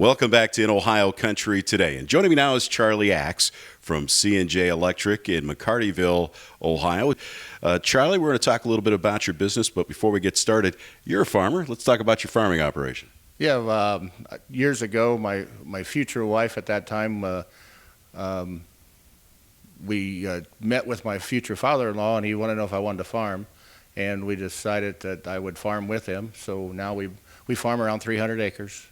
Welcome back to In Ohio Country Today. And joining me now is Charlie Axe from C&J Electric in McCartyville, Ohio. Charlie, we're going to talk a little bit about your business, but before we get started, you're a farmer. Let's talk about your farming operation. Yeah, years ago, my future wife at that time, we met with my future father-in-law, and he wanted to know if I wanted to farm, and we decided that I would farm with him. So now we farm around 300 acres.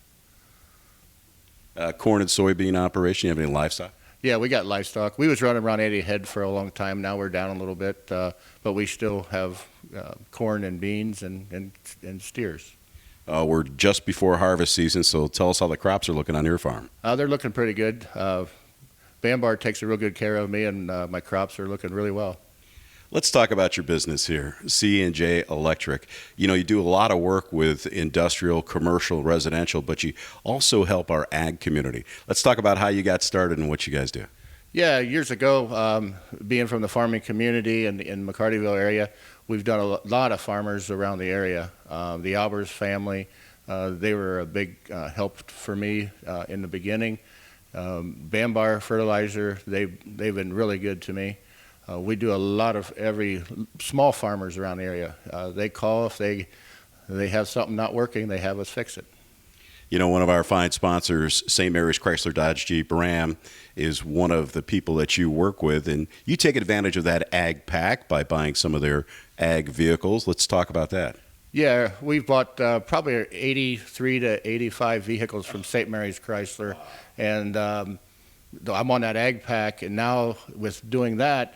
Corn and soybean operation. You have any livestock? Yeah, we got livestock. We was running around 80 head for a long time. Now we're down a little bit, but we still have corn and beans and steers. We're just before harvest season, so tell us how the crops are looking on your farm. They're looking pretty good. Bambar takes a real good care of me, and my crops are looking really well. Let's talk about your business here, C&J Electric. You know, you do a lot of work with industrial, commercial, residential, but you also help our ag community. Let's talk about how you got started and what you guys do. Yeah, years ago, being from the farming community in McCartyville area, we've done a lot of farmers around the area. The Albers family, they were a big help for me in the beginning. Bambar Fertilizer, they've been really good to me. We do a lot of every small farmers around the area. They call if they have something not working, they have us fix it. You know, one of our fine sponsors, St. Mary's Chrysler Dodge Jeep Ram, is one of the people that you work with, and you take advantage of that ag pack by buying some of their ag vehicles. Let's talk about that. Yeah, we've bought probably 83 to 85 vehicles from St. Mary's Chrysler, and I'm on that ag pack, and now with doing that,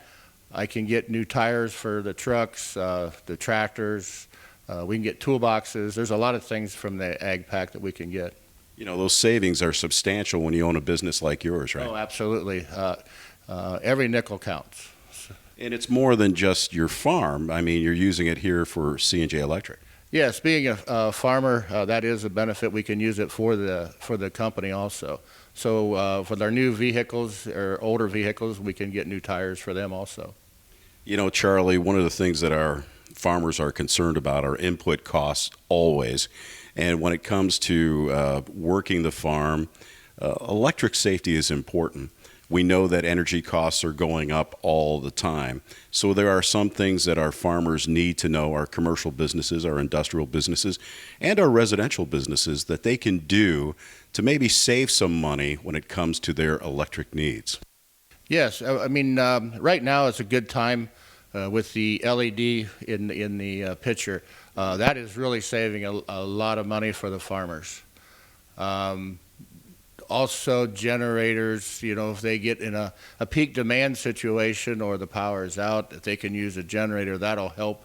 I can get new tires for the trucks, the tractors. We can get toolboxes. There's a lot of things from the ag pack that we can get. You know, those savings are substantial when you own a business like yours, right? Oh, absolutely. Every nickel counts. And it's more than just your farm. I mean, you're using it here for C&J Electric. Yes, being a farmer, that is a benefit. We can use it for the company also. So for our new vehicles or older vehicles, we can get new tires for them also. You know, Charlie, one of the things that our farmers are concerned about are input costs always. And when it comes to working the farm, electric safety is important. We know that energy costs are going up all the time. So there are some things that our farmers need to know, our commercial businesses, our industrial businesses, and our residential businesses, that they can do to maybe save some money when it comes to their electric needs. Yes, I mean, right now it's a good time with the LED in the picture. That is really saving a lot of money for the farmers. Also generators, you know, if they get in a peak demand situation or the power is out, if they can use a generator, that'll help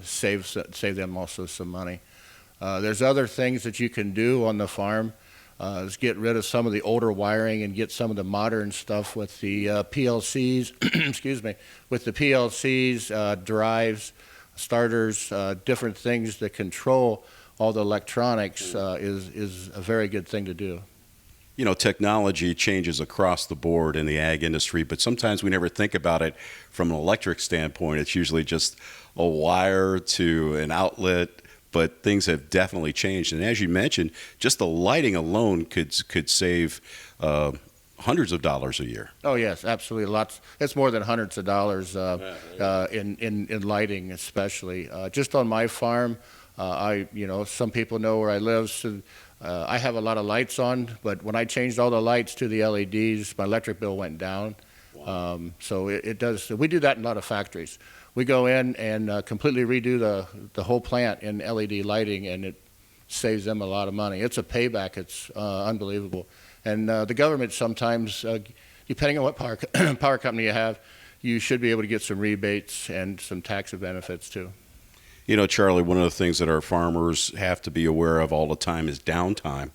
save them also some money. There's other things that you can do on the farm. Is get rid of some of the older wiring and get some of the modern stuff with the PLCs, excuse me, with the PLCs, drives, starters, different things that control all the electronics is a very good thing to do. You know, technology changes across the board in the ag industry, but sometimes we never think about it from an electric standpoint. It's usually just a wire to an outlet, but things have definitely changed. And as you mentioned, just the lighting alone could save hundreds of dollars a year. Oh yes, absolutely, lots. It's more than hundreds of dollars in lighting, especially. Just on my farm, some people know where I live, so I have a lot of lights on. But when I changed all the lights to the LEDs, my electric bill went down. Wow. So it does. We do that in a lot of factories. We go in and completely redo the whole plant in LED lighting, and it saves them a lot of money. It's a payback. It's unbelievable. And the government sometimes, depending on what power company you have, you should be able to get some rebates and some tax benefits too. You know, Charlie, one of the things that our farmers have to be aware of all the time is downtime.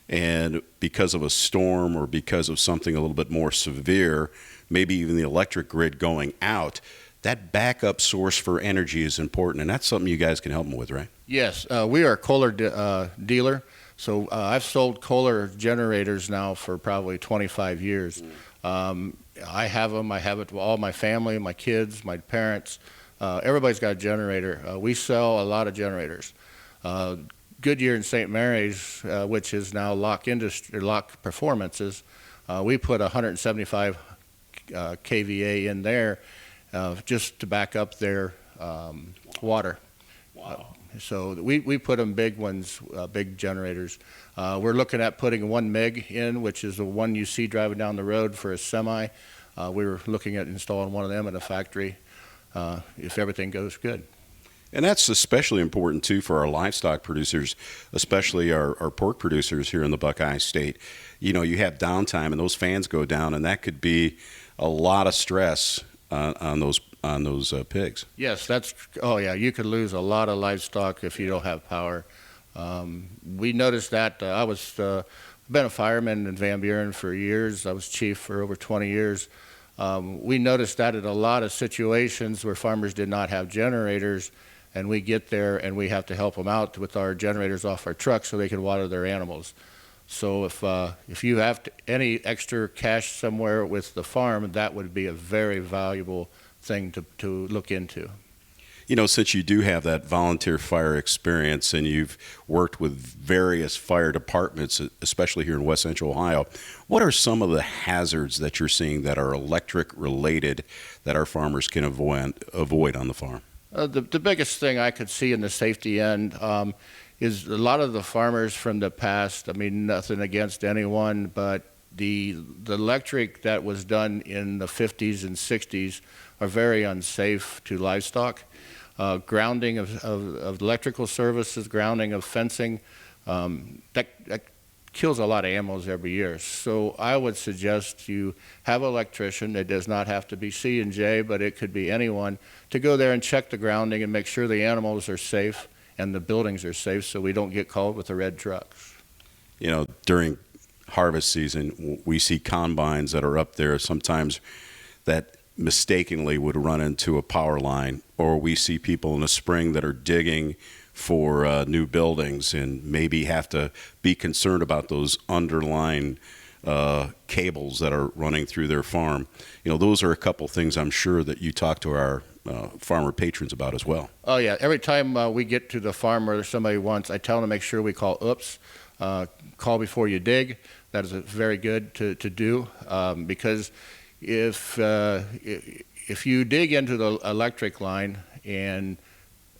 And because of a storm or because of something a little bit more severe, maybe even the electric grid going out, that backup source for energy is important, and that's something you guys can help them with, right? Yes, we are a Kohler dealer, so I've sold Kohler generators now for probably 25 years. I have them. I have it to all my family, my kids, my parents. Everybody's got a generator. We sell a lot of generators. Goodyear and St. Mary's, which is now Lock Performances, we put 175 kVA in there just to back up their water. Wow. So we put them big ones, big generators. We're looking at putting 1 meg in, which is the one you see driving down the road for a semi. We were looking at installing one of them in a factory if everything goes good. And that's especially important, too, for our livestock producers, especially our pork producers here in the Buckeye State. You know, you have downtime and those fans go down, and that could be a lot of stress on those pigs. Yes, oh yeah, you could lose a lot of livestock if you don't have power. We noticed that. I was been a fireman in Van Buren for years. I was chief for over 20 years. We noticed that in a lot of situations where farmers did not have generators, and we get there and we have to help them out with our generators off our trucks so they can water their animals. So if you have any extra cash somewhere with the farm, that would be a very valuable thing to look into. You know, since you do have that volunteer fire experience and you've worked with various fire departments, especially here in West Central Ohio, what are some of the hazards that you're seeing that are electric related that our farmers can avoid on the farm? The biggest thing I could see in the safety end is a lot of the farmers from the past. I mean, nothing against anyone, but the electric that was done in the 50s and 60s are very unsafe to livestock. Grounding of electrical services, grounding of fencing, that kills a lot of animals every year. So I would suggest you have an electrician. It does not have to be C&J, but it could be anyone, to go there and check the grounding and make sure the animals are safe and the buildings are safe so we don't get called with the red trucks. You know, during harvest season, we see combines that are up there sometimes that mistakenly would run into a power line, or we see people in the spring that are digging for new buildings and maybe have to be concerned about those underlying cables that are running through their farm. You know, those are a couple things I'm sure that you talk to our farmer patrons about as well. Oh yeah, every time we get to the farm or somebody wants, I tell them to make sure we call oops, call before you dig. That is very good to do because if you dig into the electric line and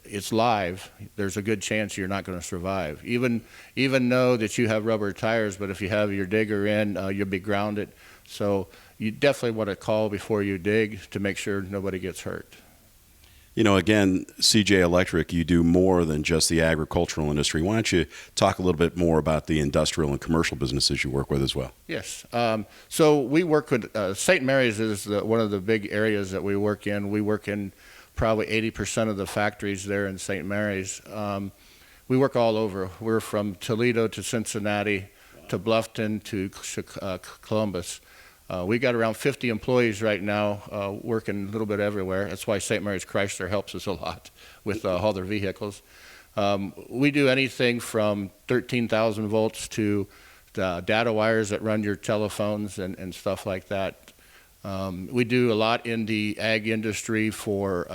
it's live, there's a good chance you're not going to survive. Even though that you have rubber tires, but if you have your digger in, you'll be grounded. So you definitely want to call before you dig to make sure nobody gets hurt. You know, again, C&J Electric, you do more than just the agricultural industry. Why don't you talk a little bit more about the industrial and commercial businesses you work with as well? Yes. So we work with St. Mary's is one of the big areas that we work in. We work in probably 80% of the factories there in St. Mary's. We work all over. We're from Toledo to Cincinnati to Bluffton to Columbus. We got around 50 employees right now working a little bit everywhere. That's why St. Mary's Chrysler helps us a lot with all their vehicles. We do anything from 13,000 volts to the data wires that run your telephones and stuff like that. We do a lot in the ag industry for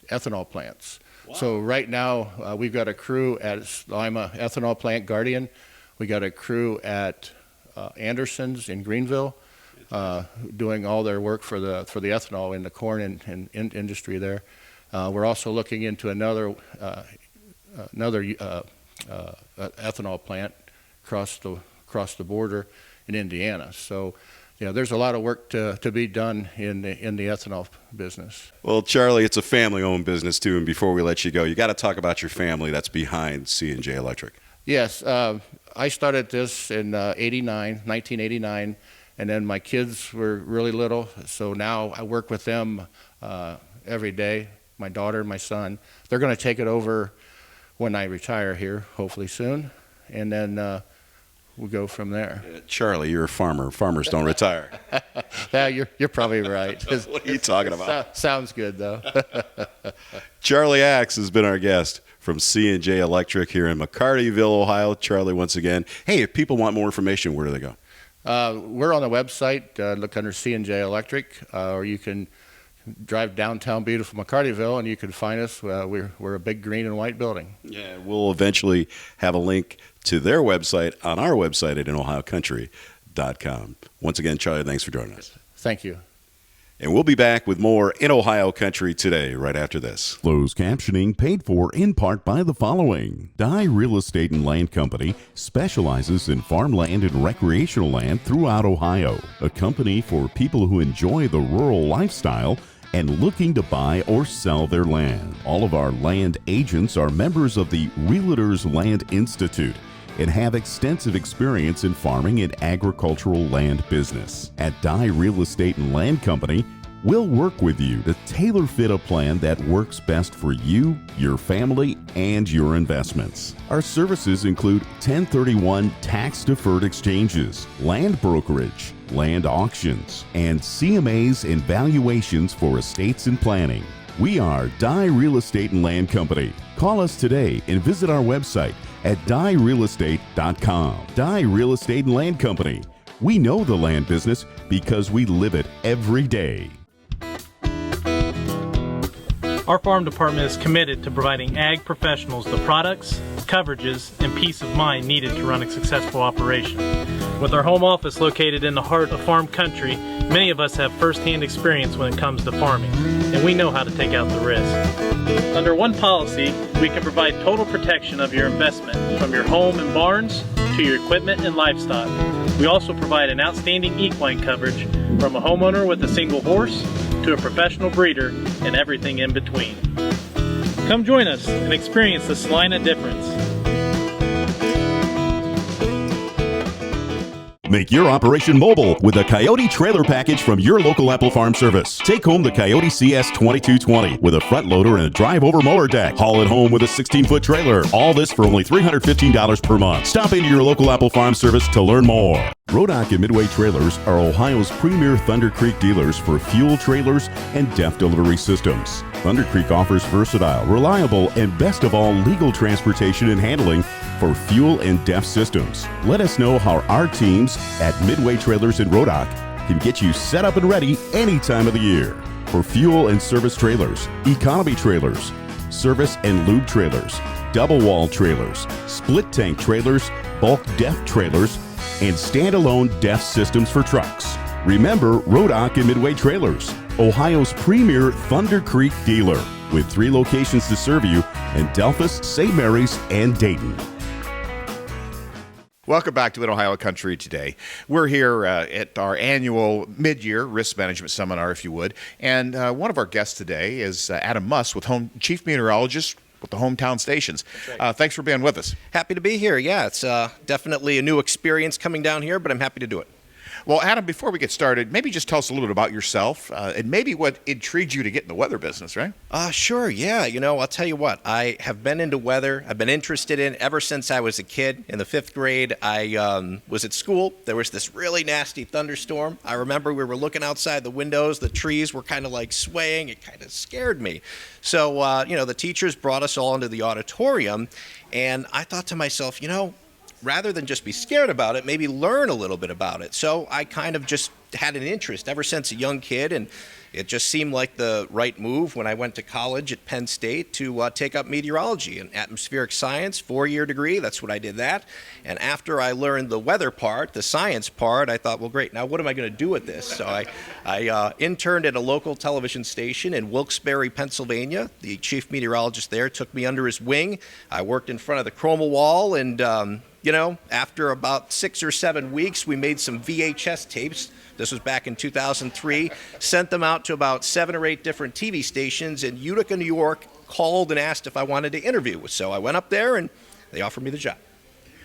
ethanol plants. Wow. So right now we've got a crew at Lima Ethanol Plant Guardian. We got a crew at Anderson's in Greenville doing all their work for the ethanol in the corn and industry there. We're also looking into another ethanol plant across the border in Indiana. So, you know, there's a lot of work to be done in the ethanol business. Well, Charlie, it's a family-owned business too. And before we let you go, you got to talk about your family that's behind C&J Electric. Yes, I started this in 1989, and then my kids were really little, so now I work with them every day. My daughter and my son. They're going to take it over when I retire here, hopefully soon, and then we'll go from there. Charlie, you're a farmer. Farmers don't retire. Yeah, you're probably right. What are you talking about? Sounds good, though. Charlie Axe has been our guest from C&J Electric here in McCartyville, Ohio. Charlie, once again, hey, if people want more information, where do they go? We're on the website. Look under C&J Electric, or you can drive downtown beautiful McCartyville, and you can find us. We're a big green and white building. Yeah, we'll eventually have a link to their website on our website at inohiocountry.com. Once again, Charlie, thanks for joining us. Thank you. And we'll be back with more In Ohio Country today, right after this. Closed captioning paid for in part by the following. Dye Real Estate and Land Company specializes in farmland and recreational land throughout Ohio. A company for people who enjoy the rural lifestyle and looking to buy or sell their land. All of our land agents are members of the Realtors Land Institute and have extensive experience in farming and agricultural land business. At Dye Real Estate and Land Company, we'll work with you to tailor-fit a plan that works best for you, your family, and your investments. Our services include 1031 tax-deferred exchanges, land brokerage, land auctions, and CMAs and valuations for estates and planning. We are Dye Real Estate and Land Company. Call us today and visit our website at dyerealestate.com. Dye Real Estate and Land Company. We know the land business because we live it every day. Our farm department is committed to providing ag professionals the products, coverages, and peace of mind needed to run a successful operation. With our home office located in the heart of farm country, many of us have first-hand experience when it comes to farming, and we know how to take out the risk. Under one policy, we can provide total protection of your investment, from your home and barns to your equipment and livestock. We also provide an outstanding equine coverage from a homeowner with a single horse to a professional breeder and everything in between. Come join us and experience the Salina difference. Make your operation mobile with a Coyote trailer package from your local Apple Farm Service. Take home the Coyote CS 2220 with a front loader and a drive-over mower deck. Haul it home with a 16-foot trailer. All this for only $315 per month. Stop into your local Apple Farm Service to learn more. Rodock and Midway Trailers are Ohio's premier Thunder Creek dealers for fuel trailers and DEF delivery systems. Thunder Creek offers versatile, reliable, and best of all, legal transportation and handling for fuel and DEF systems. Let us know how our teams at Midway Trailers in Rodock can get you set up and ready any time of the year. For fuel and service trailers, economy trailers, service and lube trailers, double wall trailers, split tank trailers, bulk DEF trailers, and standalone DEF systems for trucks. Remember Rodock and Midway Trailers, Ohio's premier Thunder Creek dealer, with 3 locations to serve you in Delphus, St. Mary's, and Dayton. Welcome back to In Ohio Country today. We're here at our annual mid-year risk management seminar, if you would. And one of our guests today is Adam Musyt, with Chief Meteorologist with the hometown stations. Right. Thanks for being with us. Happy to be here. Yeah, it's definitely a new experience coming down here, but I'm happy to do it. Well, Adam, before we get started, maybe just tell us a little bit about yourself and maybe what intrigued you to get in the weather business, right? Sure, yeah. I'll tell you what, I have been into weather. I've been interested in it ever since I was a kid. In the 5th grade, I was at school. There was this really nasty thunderstorm. I remember we were looking outside the windows. The trees were kind of like swaying. It kind of scared me. So, the teachers brought us all into the auditorium, and I thought to myself, rather than just be scared about it, maybe learn a little bit about it. So I kind of just had an interest ever since a young kid, and it just seemed like the right move when I went to college at Penn State to take up meteorology and atmospheric science, 4-year degree. That's what I did that. And after I learned the weather part, the science part, I thought, well, great, now what am I going to do with this? So I interned at a local television station in Wilkes-Barre, Pennsylvania. The chief meteorologist there took me under his wing. I worked in front of the chroma wall, and after about 6 or 7 weeks, we made some VHS tapes. This was back in 2003. Sent them out to about 7 or 8 different TV stations in Utica, New York, called and asked if I wanted to interview. So I went up there, and they offered me the job.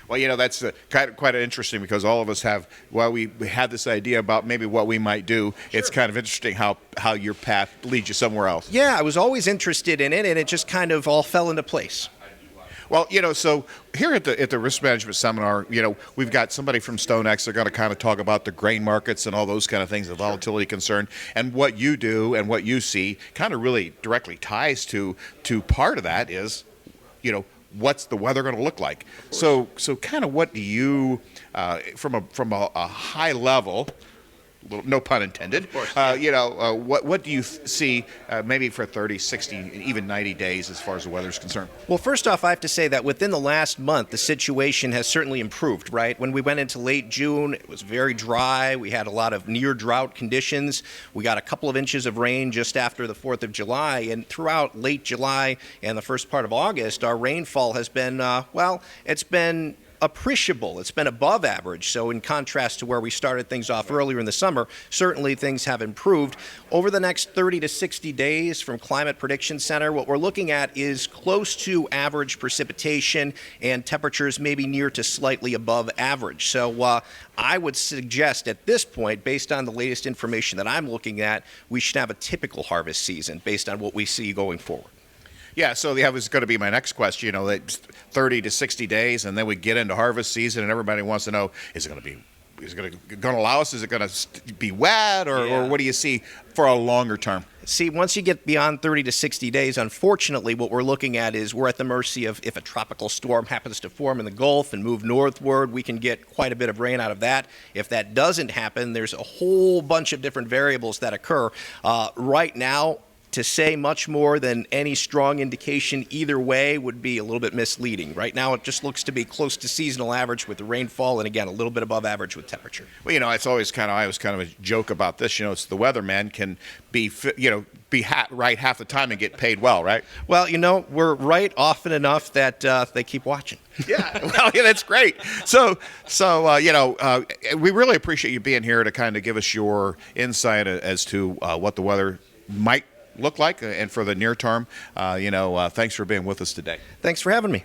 Well, that's quite interesting because all of us have, while we had this idea about maybe what we might do, sure, it's kind of interesting how your path leads you somewhere else. Yeah, I was always interested in it, and it just kind of all fell into place. Well, so here at the risk management seminar, we've got somebody from StoneX. They're going to kind of talk about the grain markets and all those kind of things, the volatility concern, and what you do and what you see kind of really directly ties to part of that is, what's the weather going to look like? So kind of what do you, from a high level, no pun intended. Of course, What do you see maybe for 30, 60, even 90 days as far as the weather is concerned? Well, first off, I have to say that within the last month, the situation has certainly improved, right? When we went into late June, it was very dry. We had a lot of near drought conditions. We got a couple of inches of rain just after the 4th of July. And throughout late July and the first part of August, our rainfall has been, it's been appreciable. It's been above average. So in contrast to where we started things off earlier in the summer, certainly things have improved. Over the next 30 to 60 days from Climate Prediction Center, what we're looking at is close to average precipitation and temperatures maybe near to slightly above average. So I would suggest at this point, based on the latest information that I'm looking at, we should have a typical harvest season based on what we see going forward. Yeah, so that was going to be my next question. 30 to 60 days, and then we get into harvest season, and everybody wants to know: is it going to allow us? Is it going to be wet, or what do you see for a longer term? See, once you get beyond 30 to 60 days, unfortunately, what we're looking at is we're at the mercy of if a tropical storm happens to form in the Gulf and move northward, we can get quite a bit of rain out of that. If that doesn't happen, there's a whole bunch of different variables that occur. Right now, to say much more than any strong indication either way would be a little bit misleading. Right now, it just looks to be close to seasonal average with the rainfall, and again, a little bit above average with temperature. Well, it's always I was kind of a joke about this. It's the weatherman can be right half the time and get paid well, right? Well, we're right often enough that they keep watching. Yeah, well, that's great. So we really appreciate you being here to kind of give us your insight as to what the weather might look like and for the near term. Thanks for being with us today. Thanks for having me.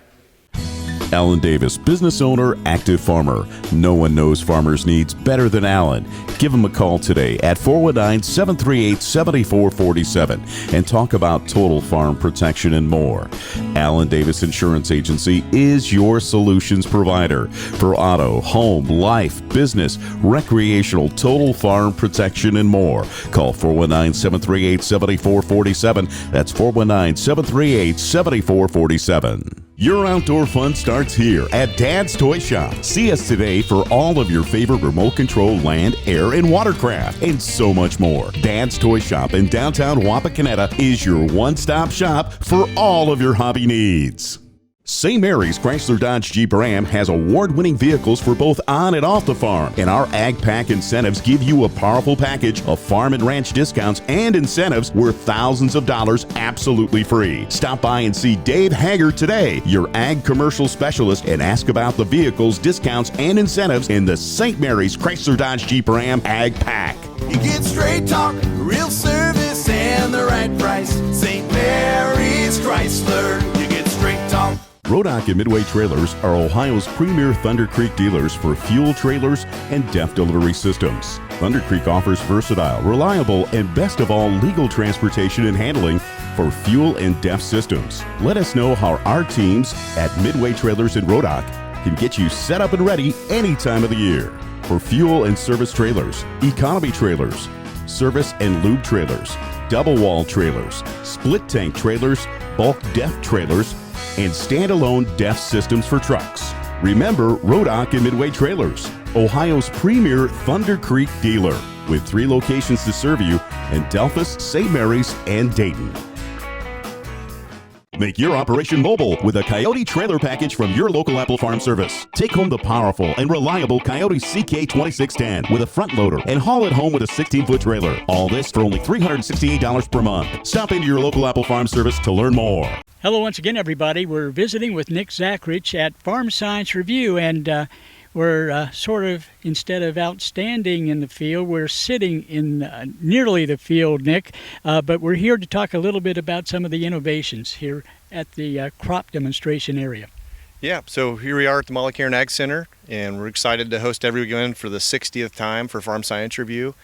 Alan Davis, business owner, active farmer. No one knows farmers' needs better than Alan. Give him a call today at 419-738-7447 and talk about total farm protection and more. Alan Davis Insurance Agency is your solutions provider for auto, home, life, business, recreational, total farm protection and more. Call 419-738-7447. That's 419-738-7447. Your outdoor fun starts here at Dad's Toy Shop. See us today for all of your favorite remote control land, air, and watercraft, and so much more. Dad's Toy Shop in downtown Wapakoneta is your one-stop shop for all of your hobby needs. St. Mary's Chrysler Dodge Jeep Ram has award-winning vehicles for both on and off the farm, and our Ag Pack incentives give you a powerful package of farm and ranch discounts and incentives worth thousands of dollars absolutely free. Stop by and see Dave Haggard today, your Ag commercial specialist, and ask about the vehicles, discounts, and incentives in the St. Mary's Chrysler Dodge Jeep Ram Ag Pack. You get straight talk, real service, and the right price. St. Mary's Chrysler, you get straight talk. Rodock and Midway Trailers are Ohio's premier Thunder Creek dealers for fuel trailers and DEF delivery systems. Thunder Creek offers versatile, reliable, and best of all, legal transportation and handling for fuel and DEF systems. Let us know how our teams at Midway Trailers in Rodock can get you set up and ready any time of the year. For fuel and service trailers, economy trailers, service and lube trailers, double wall trailers, split tank trailers, bulk DEF trailers, and standalone DEF systems for trucks. Remember Rodock and Midway Trailers, Ohio's premier Thunder Creek dealer, with 3 locations to serve you in Delphus, St. Mary's, and Dayton. Make your operation mobile with a Coyote trailer package from your local Apple Farm Service. Take home the powerful and reliable Coyote CK2610 with a front loader and haul it home with a 16-foot trailer. All this for only $368 per month. Stop into your local Apple Farm Service to learn more. Hello once again, everybody. We're visiting with Nick Zachrich at Farm Science Review, and we're sort of, instead of out standing in the field, we're sitting in nearly the field, Nick. But we're here to talk a little bit about some of the innovations here at the crop demonstration area. Yeah, so here we are at the Molly Cairn Ag Center, and we're excited to host everyone for the 60th time for Farm Science Review,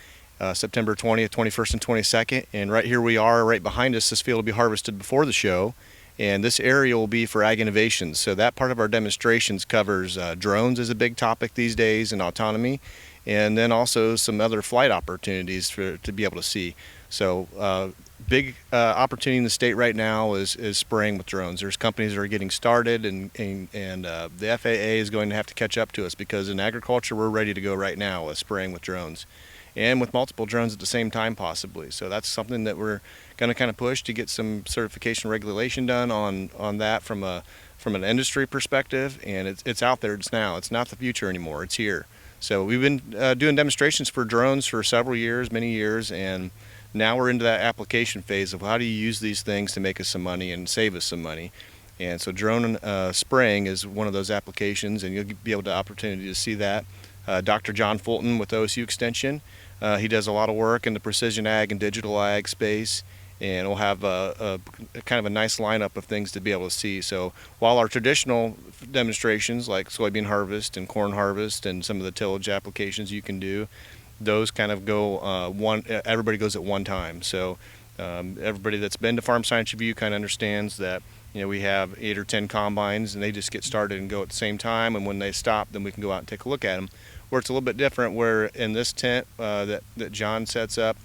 September 20th, 21st, and 22nd. And right here we are, right behind us, this field will be harvested before the show. And this area will be for ag innovations. So that part of our demonstrations covers drones is a big topic these days, and autonomy, and then also some other flight opportunities to be able to see. So big opportunity in the state right now is spraying with drones. There's companies that are getting started, and the FAA is going to have to catch up to us, because in agriculture we're ready to go right now with spraying with drones. and with multiple drones at the same time possibly. So that's something that we're going to kind of push to get some certification regulation done on that from an industry perspective, and it's out there. It's now. It's not the future anymore. It's here. So we've been doing demonstrations for drones for several years, many years, and now we're into that application phase of how do you use these things to make us some money and save us some money. And so drone spraying is one of those applications, and you'll be able to opportunity to see that. Dr. John Fulton with OSU Extension, he does a lot of work in the precision ag and digital ag space, and we'll have a kind of a nice lineup of things to be able to see. So while our traditional demonstrations like soybean harvest and corn harvest and some of the tillage applications you can do, those kind of go everybody goes at one time. So everybody that's been to Farm Science Review kind of understands that we have 8 or 10 combines, and they just get started and go at the same time, and when they stop, then we can go out and take a look at them. Where it's a little bit different, where in this tent that John sets up,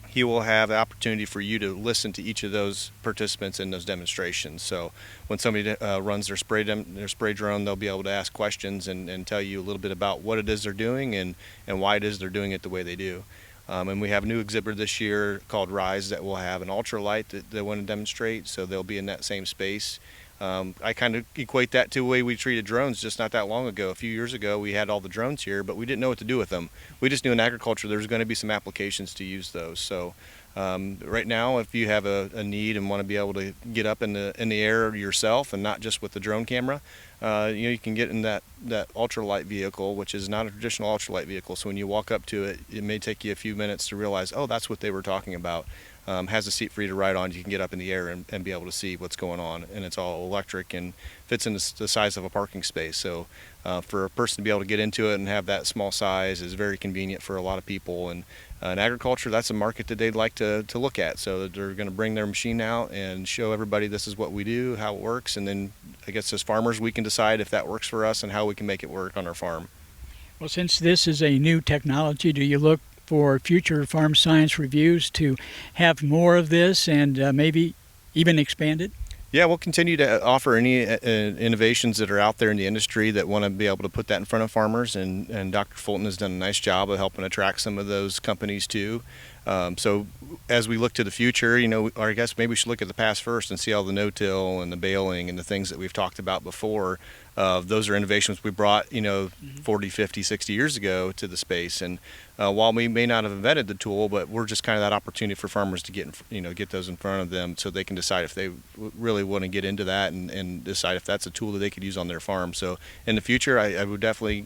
he will have the opportunity for you to listen to each of those participants in those demonstrations. So when somebody runs their spray drone, they'll be able to ask questions and tell you a little bit about what it is they're doing and why it is they're doing it the way they do. And we have a new exhibit this year called Rise that will have an ultralight that they want to demonstrate, so they'll be in that same space. I kind of equate that to the way we treated drones just not that long ago. A few years ago, we had all the drones here, but we didn't know what to do with them. We just knew in agriculture there's going to be some applications to use those. So right now, if you have a need and want to be able to get up in the air yourself and not just with the drone camera, you can get in that ultralight vehicle, which is not a traditional ultralight vehicle. So when you walk up to it, it may take you a few minutes to realize, oh, that's what they were talking about. Has a seat for you to ride on. You can get up in the air and be able to see what's going on, and it's all electric and fits in the size of a parking space. So for a person to be able to get into it and have that small size is very convenient for a lot of people. And in agriculture, that's a market that they'd like to look at. So they're going to bring their machine out and show everybody this is what we do, how it works, and then I guess as farmers we can decide if that works for us and how we can make it work on our farm. Well, since this is a new technology, do you look for future Farm Science Reviews to have more of this and maybe even expand it? Yeah, we'll continue to offer any innovations that are out there in the industry that want to be able to put that in front of farmers, and Dr. Fulton has done a nice job of helping attract some of those companies too. So as we look to the future, or I guess maybe we should look at the past first and see all the no-till and the baling and the things that we've talked about before. Those are innovations we brought, 40, 50, 60 years ago to the space. And while we may not have invented the tool, but we're just kind of that opportunity for farmers to get those in front of them so they can decide if they really want to get into that and decide if that's a tool that they could use on their farm. So in the future, I would definitely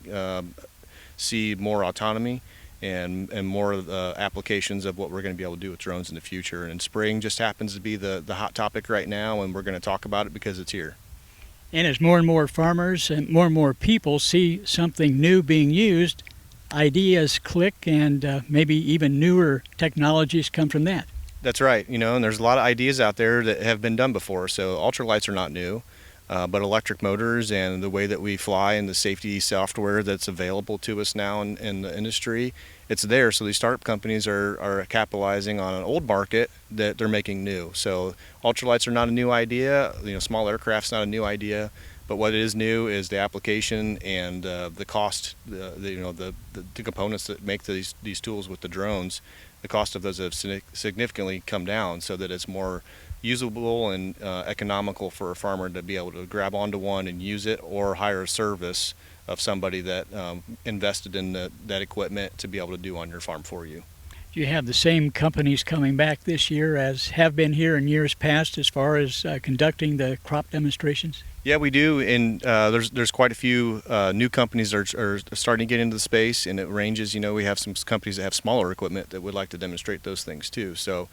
see more autonomy and more applications of what we're going to be able to do with drones in the future. And spraying just happens to be the hot topic right now, and we're going to talk about it because it's here. And as more and more farmers and more people see something new being used, ideas click, and maybe even newer technologies come from that. That's right, and there's a lot of ideas out there that have been done before. So ultralights are not new, but electric motors and the way that we fly and the safety software that's available to us now in the industry, it's there. So these startup companies are capitalizing on an old market that they're making new. So ultralights are not a new idea. Small aircraft's not a new idea. But what is new is the application and the cost. The components that make these tools with the drones. The cost of those have significantly come down, so that it's more usable and economical for a farmer to be able to grab onto one and use it, or hire a service of somebody that invested in that equipment to be able to do on your farm for you. Do you have the same companies coming back this year as have been here in years past as far as conducting the crop demonstrations? Yeah, we do, and there's quite a few new companies that are starting to get into the space, and it ranges. We have some companies that have smaller equipment that would like to demonstrate those things too. So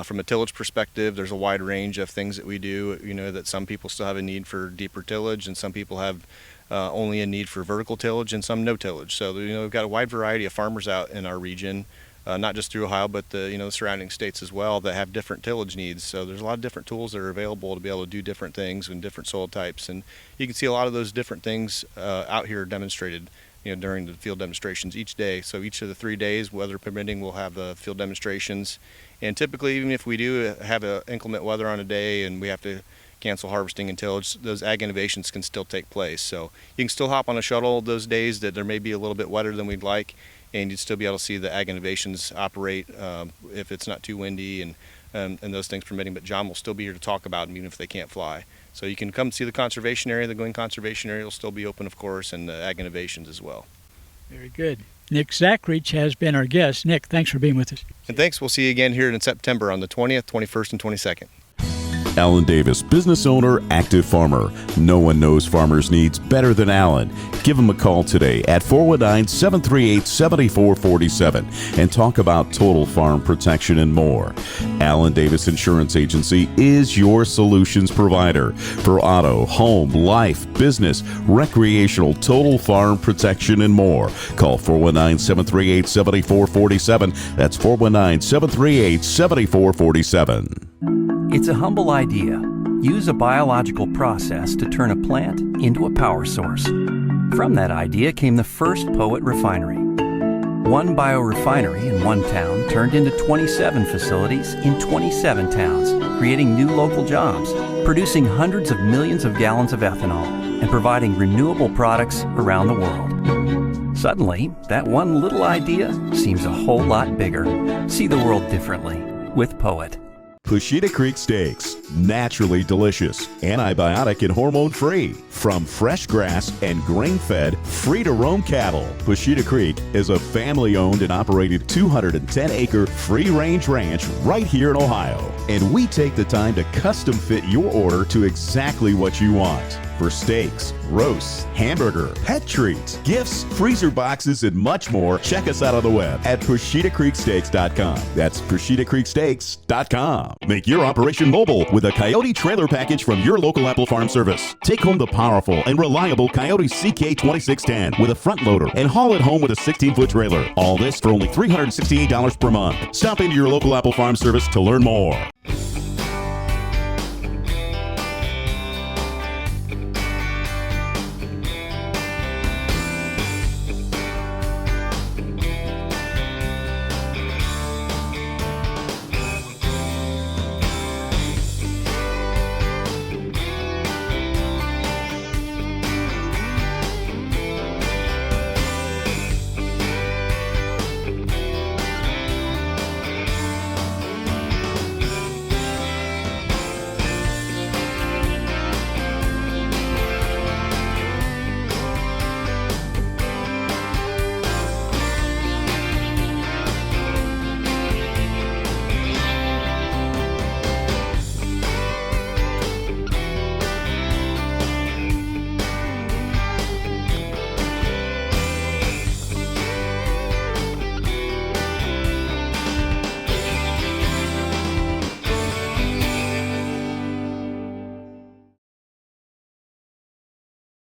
from a tillage perspective, there's a wide range of things that we do. That some people still have a need for deeper tillage, and some people have only a need for vertical tillage, and some no tillage. So we've got a wide variety of farmers out in our region. Not just through Ohio, but the surrounding states as well, that have different tillage needs. So there's a lot of different tools that are available to be able to do different things in different soil types, and you can see a lot of those different things out here demonstrated, during the field demonstrations each day. So each of the 3 days, weather permitting, we'll have field demonstrations. And typically, even if we do have inclement weather on a day and we have to cancel harvesting and tillage, those ag innovations can still take place. So you can still hop on a shuttle those days that there may be a little bit wetter than we'd like, and you'd still be able to see the Ag Innovations operate if it's not too windy and those things permitting. But John will still be here to talk about them even if they can't fly. So you can come see the conservation area. The Glen Conservation Area will still be open, of course, and the Ag Innovations as well. Very good. Nick Zachrich has been our guest. Nick, thanks for being with us. And thanks. We'll see you again here in September on the 20th, 21st, and 22nd. Alan Davis, business owner, active farmer. No one knows farmers' needs better than Alan. Give him a call today at 419-738-7447 and talk about total farm protection and more. Alan Davis Insurance Agency is your solutions provider for auto, home, life, business, recreational, total farm protection and more. Call 419-738-7447. That's 419-738-7447. It's a humble idea. Use a biological process to turn a plant into a power source. From that idea came the first Poet refinery. One biorefinery in one town turned into 27 facilities in 27 towns, creating new local jobs, producing hundreds of millions of gallons of ethanol, and providing renewable products around the world. Suddenly, that one little idea seems a whole lot bigger. See the world differently with Poet. Pushita Creek Steaks, naturally delicious, antibiotic and hormone-free, from fresh grass and grain-fed, free-to-roam cattle. Pushita Creek is a family-owned and operated 210-acre free-range ranch right here in Ohio, and we take the time to custom-fit your order to exactly what you want. For steaks, roasts, hamburger, pet treats, gifts, freezer boxes, and much more, check us out on the web at PushitaCreekSteaks.com. That's PushitaCreekSteaks.com. Make your operation mobile with a Coyote trailer package from your local Apple Farm Service. Take home the powerful and reliable Coyote CK2610 with a front loader and haul it home with a 16-foot trailer. All this for only $368 per month. Stop into your local Apple Farm Service to learn more.